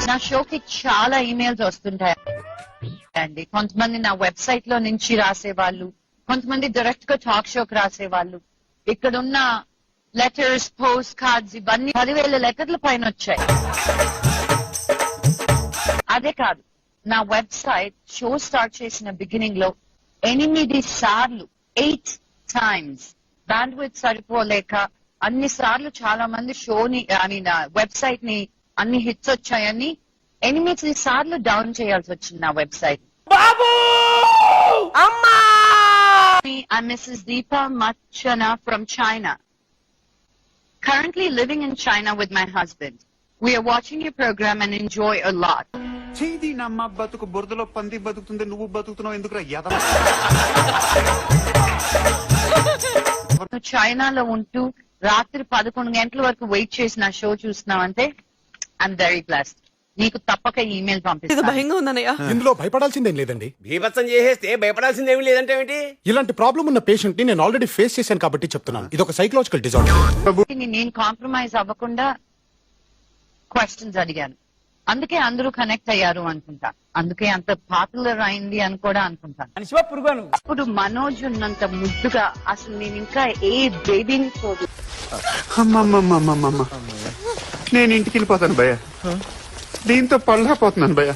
నా షోకి చాలా ఈమెయిల్స్ వస్తుంటాయి అండి. కొంతమంది నా వెబ్సైట్ లో నుంచి రాసేవాళ్ళు, కొంతమంది డైరెక్ట్ గా టాక్ షోకి రాసేవాళ్ళు. ఇక్కడ ఉన్న లెటర్స్, పోస్ట్ కార్డ్స్ ఇవన్నీ 10,000 లెటర్ల పైన వచ్చాయి. అదే కాదు, నా వెబ్సైట్ షో స్టార్ట్ చేసిన బిగినింగ్ లో 8 సార్లు 8 times బ్యాండ్విడ్త్ సరిపోలేక అన్ని సార్లు చాలా మంది షోని వెబ్సైట్ ని అన్ని హిట్స్ వచ్చాయని 8 సార్లు డౌన్ చేయాల్సి వచ్చింది నా website. I'm Mrs. Deepa Machana from China. Currently living in China with my husband. We are watching your program and enjoy a lot. చేది నమ్మ బతుకు బురదలో పంది బతుకుతుంది, నువ్వు బతుకుతున్నావు ఎందుకురా యదవ. చైనాలో ఉంటూ రాత్రి 11 గంటల వరకు వెయిట్ చేసి నా షో చూస్తున్నావంటే ఐఎమ్ వెరీ బ్లెస్డ్. నీకు తప్పక ఈమెయిల్ పంపిస్తాను. భయంగా ఉందన్నయ్య. ఇందులో భయపడాల్సిందేం లేదండి. బీభత్సం చేసేస్తే భయపడాల్సిందేమీ లేదంటే ఏంటి? ఇలాంటి ప్రాబ్లం ఉన్న పేషెంట్ ని నేను ఆల్రెడీ ఫేస్ చేశాను కాబట్టి చెప్తున్నాను. ఇది ఒక సైకలాజికల్ డిజార్డర్. నేను కాంప్రమైజ్ అవ్వకుండా క్వశ్చన్స్ అడిగాను. అందుకే అందరూ కనెక్ట్ అయ్యారు అనుకుంటా. అందుకే అంత పాపులర్ అయింది అని కూడా అనుకుంటాను. ఇప్పుడు మనోజ్ ఉన్నంత ముద్దుగా అసలు నేను ఇంకా ఏ బేబీని చూడు. అమ్మమ్మమ్మమ్మమ్మ, నేను ఇంటికి వెళ్ళిపోతాను భయ్య, దీంతో పళ్ళపోతున్నాను భయ్య.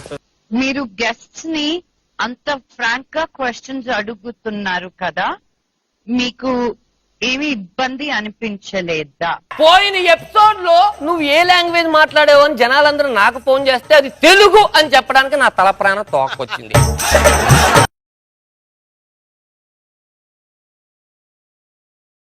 మీరు గెస్ట్స్ ని అంత ఫ్రాంక్ గా క్వశ్చన్స్ అడుగుతున్నారు కదా, మీకు ఏమి ఇబ్బంది అనిపించలేదా? పోయిన ఎపిసోడ్ లో నువ్వు ఏ లాంగ్వేజ్ మాట్లాడావు అని జనాలందరూ నాకు ఫోన్ చేస్తే అది తెలుగు అని చెప్పడానికి నా తల ప్రాణ తోకొచ్చింది.